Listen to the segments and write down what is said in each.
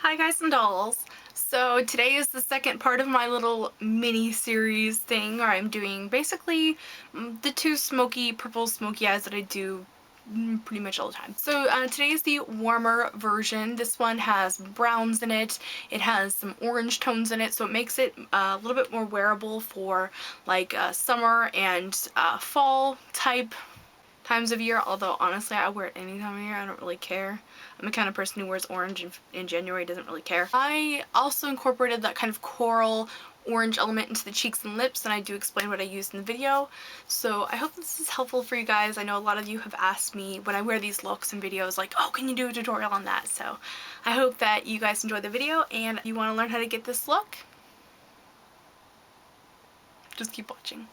Hi guys and dolls. So today is the second part of my little mini series thing where I'm doing basically the two purple smoky eyes that I do pretty much all the time. So today is the warmer version. This one has browns in it. It has some orange tones in it, so it makes it a little bit more wearable for like summer and fall type times of year, although honestly I wear it any time of year. I don't really care. I'm the kind of person who wears orange in January, doesn't really care. I also incorporated that kind of coral orange element into the cheeks and lips, and I do explain what I used in the video. So I hope this is helpful for you guys. I know a lot of you have asked me when I wear these looks in videos like, oh, can you do a tutorial on that? So I hope that you guys enjoy the video, and if you want to learn how to get this look, just keep watching.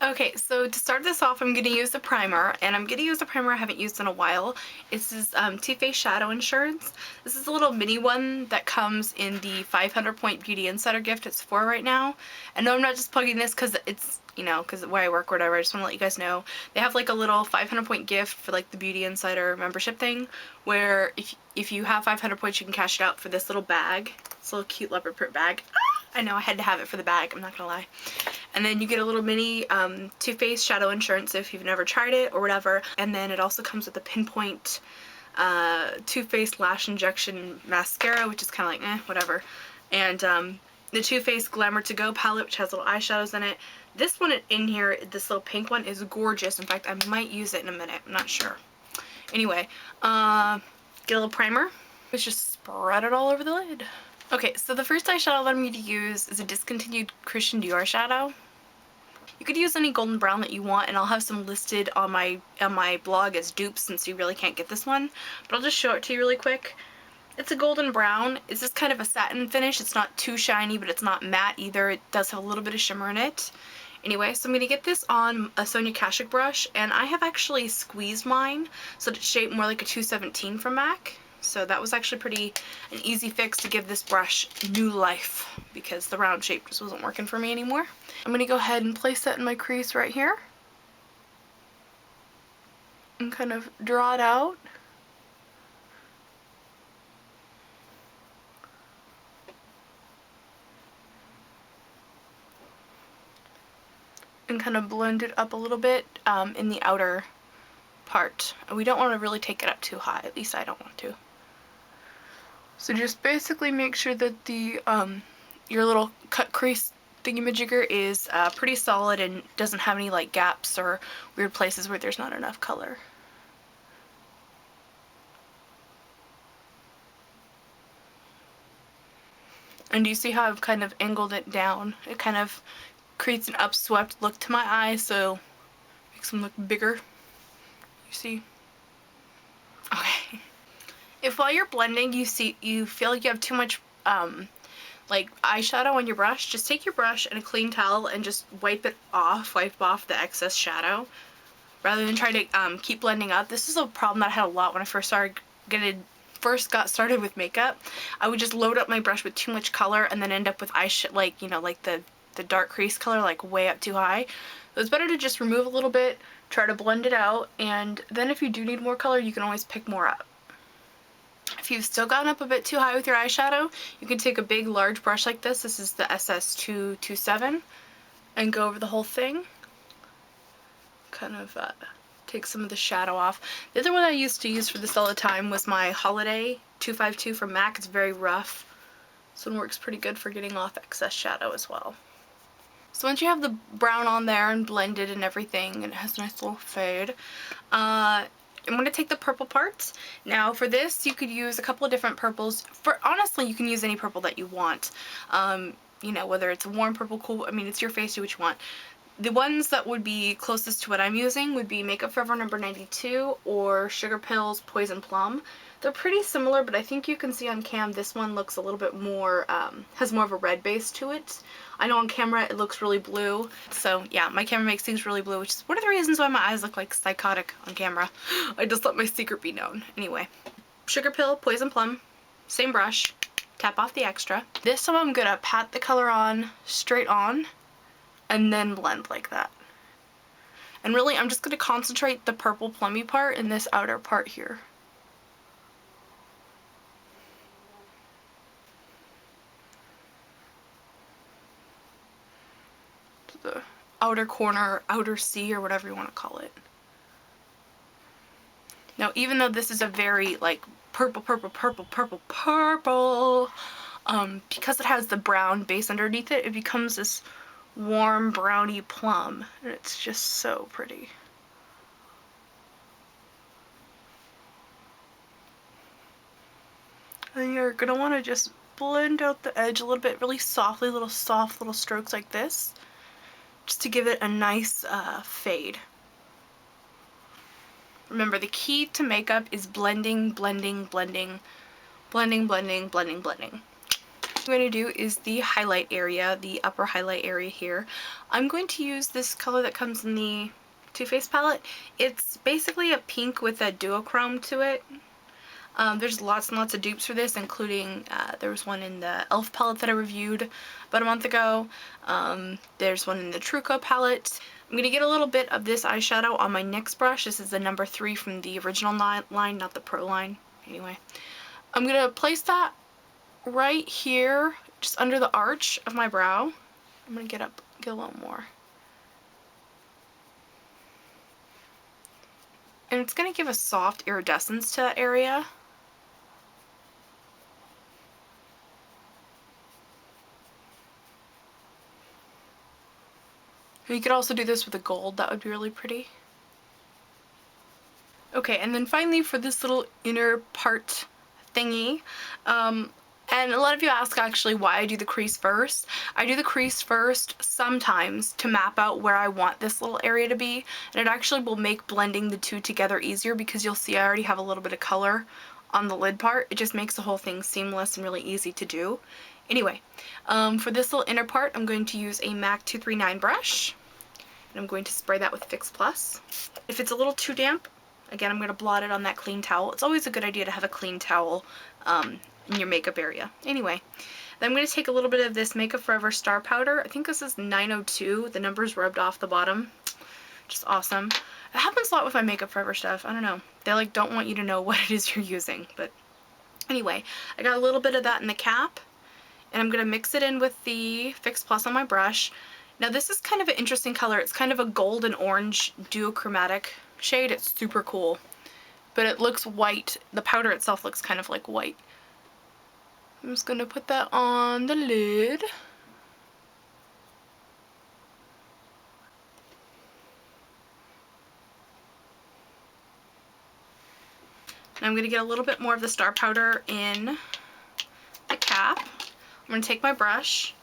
Okay, so to start this off, I'm going to use the primer, and I'm going to use a primer I haven't used in a while. This is Too Faced Shadow Insurance. This is a little mini one that comes in the 500 Point Beauty Insider gift. It's 4 right now. And no, I'm not just plugging this because it's, you know, because where I work or whatever. I just want to let you guys know. They have like a little 500 point gift for like the Beauty Insider membership thing, where if you have 500 points, you can cash it out for this little bag. This little cute leopard print bag. I know I had to have it for the bag, I'm not gonna lie. And then you get a little mini Too Faced Shadow Insurance if you've never tried it or whatever. And then it also comes with a pinpoint Too Faced Lash Injection Mascara, which is kind of like, whatever. And the Too Faced Glamour To Go palette, which has little eyeshadows in it. This one in here, this little pink one, is gorgeous. In fact, I might use it in a minute. I'm not sure. Anyway, get a little primer. Let's just spread it all over the lid. Okay, so the first eyeshadow that I'm going to use is a discontinued Christian Dior shadow. You could use any golden brown that you want, and I'll have some listed on my blog as dupes since you really can't get this one. But I'll just show it to you really quick. It's a golden brown. It's just kind of a satin finish. It's not too shiny, but it's not matte either. It does have a little bit of shimmer in it. Anyway, so I'm going to get this on a Sonia Kashuk brush, and I have actually squeezed mine so that it's shaped more like a 217 from MAC. So that was actually an easy fix to give this brush new life because the round shape just wasn't working for me anymore. I'm going to go ahead and place that in my crease right here and kind of draw it out. And kind of blend it up a little bit in the outer part. We don't want to really take it up too high, at least I don't want to. So just basically make sure that the your little cut crease thingamajigger is pretty solid and doesn't have any like gaps or weird places where there's not enough color. And do you see how I've kind of angled it down? It kind of creates an upswept look to my eyes, so makes them look bigger. You see? Okay. If while you're blending you feel like you have too much like eyeshadow on your brush, just take your brush and a clean towel and just wipe off the excess shadow rather than try to keep blending up. This is a problem that I had a lot when I first got started with makeup. I would just load up my brush with too much color and then end up with like, you know, like the dark crease color like way up too high. So it's better to just remove a little bit, try to blend it out, and then if you do need more color, you can always pick more up. If you've still gotten up a bit too high with your eyeshadow, you can take a big large brush like this. This is the SS227 and go over the whole thing. Kind of take some of the shadow off. The other one I used to use for this all the time was my Holiday 252 from MAC. It's very rough. This one works pretty good for getting off excess shadow as well. So once you have the brown on there and blended and everything, and it has a nice little fade, I'm going to take the purple parts. Now for this, you could use a couple of different purples. Honestly, you can use any purple that you want. You know, whether it's a warm purple, cool, I mean, it's your face, do what you want. The ones that would be closest to what I'm using would be Makeup Forever No. 92 or Sugar Pills Poison Plum. They're pretty similar, but I think you can see on cam this one looks a little bit more, has more of a red base to it. I know on camera it looks really blue, so yeah, my camera makes things really blue, which is one of the reasons why my eyes look like psychotic on camera. I just let my secret be known. Anyway, Sugar Pill, Poison Plum, same brush, tap off the extra. This time I'm gonna pat the color on, straight on, and then blend like that. And really, I'm just gonna concentrate the purple plummy part in this outer part here. the outer corner, outer C, or whatever you want to call it. Now, even though this is a very like purple, because it has the brown base underneath it, it becomes this warm brownie plum, and it's just so pretty. And you're gonna want to just blend out the edge a little bit, really softly, soft little strokes like this, just to give it a nice fade. Remember, the key to makeup is blending, blending, blending, blending, blending, blending, blending. What I'm going to do is the highlight area, the upper highlight area here. I'm going to use this color that comes in the Too Faced palette. It's basically a pink with a duochrome to it. There's lots and lots of dupes for this, including there was one in the e.l.f. palette that I reviewed about a month ago. There's one in the Truco palette. I'm going to get a little bit of this eyeshadow on my NYX brush. This is the number 3 from the original line, not the Pro line. Anyway, I'm going to place that right here, just under the arch of my brow. I'm going to get a little more. And it's going to give a soft iridescence to that area. You could also do this with a gold, that would be really pretty. Okay, and then finally for this little inner part thingy, and a lot of you ask actually why I do the crease first. I do the crease first sometimes to map out where I want this little area to be, and it actually will make blending the two together easier because you'll see I already have a little bit of color on the lid part. It just makes the whole thing seamless and really easy to do. Anyway, for this little inner part, I'm going to use a MAC 239 brush, and I'm going to spray that with Fix Plus. If it's a little too damp, again, I'm going to blot it on that clean towel. It's always a good idea to have a clean towel in your makeup area. Anyway, then I'm going to take a little bit of this Makeup Forever Star Powder. I think this is 902. The number's rubbed off the bottom. Just awesome. It happens a lot with my Makeup Forever stuff. I don't know. They like don't want you to know what it is you're using. But anyway, I got a little bit of that in the cap, and I'm going to mix it in with the Fix Plus on my brush. Now this is kind of an interesting color. It's kind of a gold and orange duochromatic shade. It's super cool, but it looks white. The powder itself looks kind of like white. I'm just going to put that on the lid. And I'm going to get a little bit more of the star powder in the cap. I'm going to take my brush,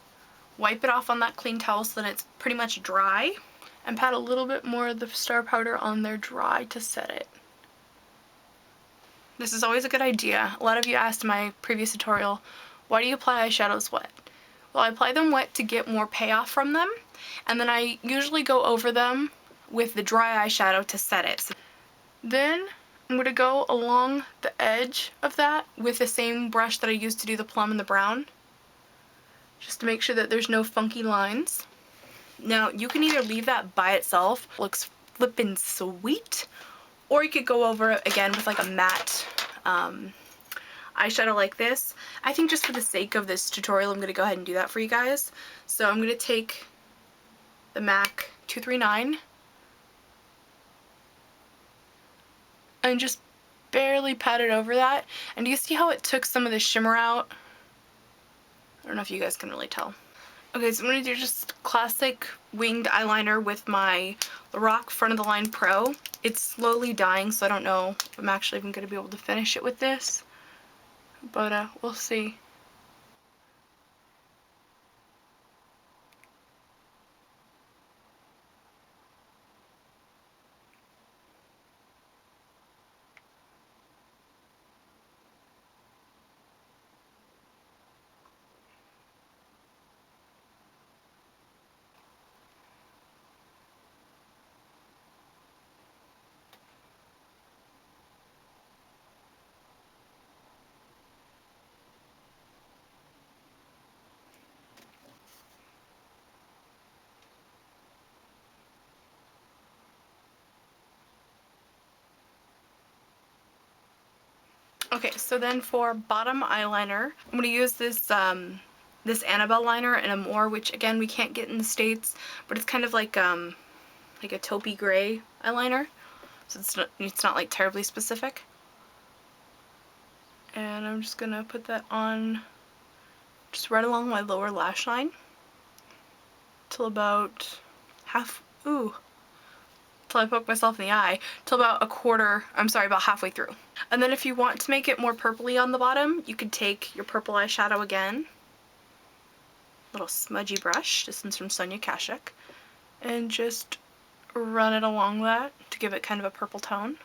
wipe it off on that clean towel so that it's pretty much dry, and pat a little bit more of the star powder on there dry to set it. This is always a good idea. A lot of you asked in my previous tutorial, why do you apply eyeshadows wet? Well, I apply them wet to get more payoff from them, and then I usually go over them with the dry eyeshadow to set it. Then I'm going to go along the edge of that with the same brush that I used to do the plum and the brown, just to make sure that there's no funky lines. Now, you can either leave that by itself, looks flippin' sweet, or you could go over it again with like a matte eyeshadow like this. I think just for the sake of this tutorial, I'm going to go ahead and do that for you guys. So I'm going to take the MAC 239 and just barely pat it over that. And do you see how it took some of the shimmer out? I don't know if you guys can really tell. Okay, so I'm going to do just classic winged eyeliner with my Lorac Front of the Line Pro. It's slowly dying, so I don't know if I'm actually even going to be able to finish it with this. But we'll see. Okay, so then for bottom eyeliner, I'm going to use this this Annabelle liner in a more, which again we can't get in the States, but it's kind of like a taupey gray eyeliner, so it's not like terribly specific. And I'm just gonna put that on just right along my lower lash line till about till I poke myself in the eye, till about about halfway through. And then if you want to make it more purpley on the bottom, you could take your purple eyeshadow again, little smudgy brush, this one's from Sonia Kashuk, and just run it along that to give it kind of a purple tone.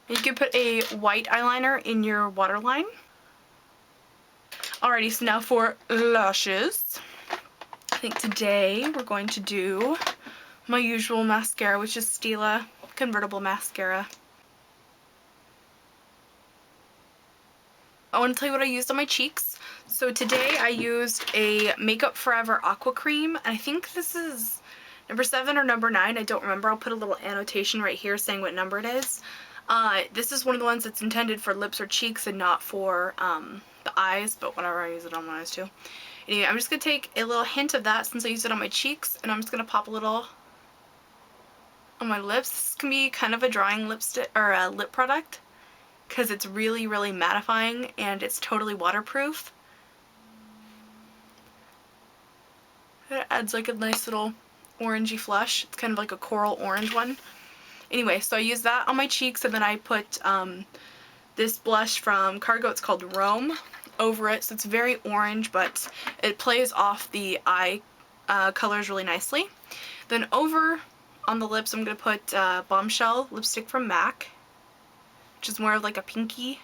You could put a white eyeliner in your waterline. Alrighty, so now for lashes. I think today we're going to do my usual mascara, which is Stila Convertible Mascara. I want to tell you what I used on my cheeks. So today I used a Makeup Forever Aqua Cream, and I think this is number 7 or number 9, I don't remember. I'll put a little annotation right here saying what number it is. This is one of the ones that's intended for lips or cheeks and not for the eyes, but whatever, I use it on my eyes too. Anyway, I'm just going to take a little hint of that since I used it on my cheeks, and I'm just going to pop a little on my lips. This can be kind of a drying lipstick or a lip product because it's really, really mattifying and it's totally waterproof. It adds like a nice little orangey flush. It's kind of like a coral orange one. Anyway, so I used that on my cheeks, and then I put this blush from Cargo, it's called Rome, over it. So it's very orange, but it plays off the eye colors really nicely. Then over on the lips, I'm going to put Bombshell lipstick from MAC, which is more of like a pinky,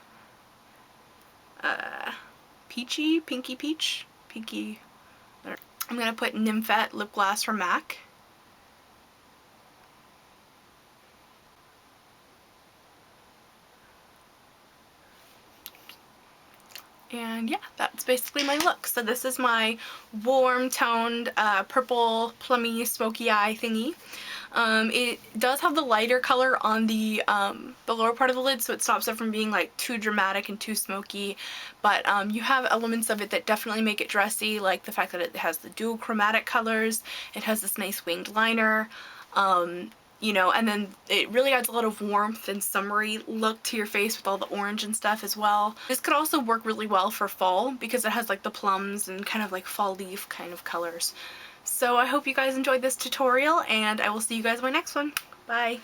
pinky peach. I'm going to put Nymphette lip gloss from MAC. And yeah, that's basically my look. So this is my warm toned purple plummy smoky eye thingy. It does have the lighter color on the lower part of the lid, so it stops it from being like too dramatic and too smoky, but you have elements of it that definitely make it dressy, like the fact that it has the dual chromatic colors, it has this nice winged liner, you know, and then it really adds a lot of warmth and summery look to your face with all the orange and stuff as well. This could also work really well for fall because it has like the plums and kind of like fall leaf kind of colors. So I hope you guys enjoyed this tutorial, and I will see you guys in my next one. Bye!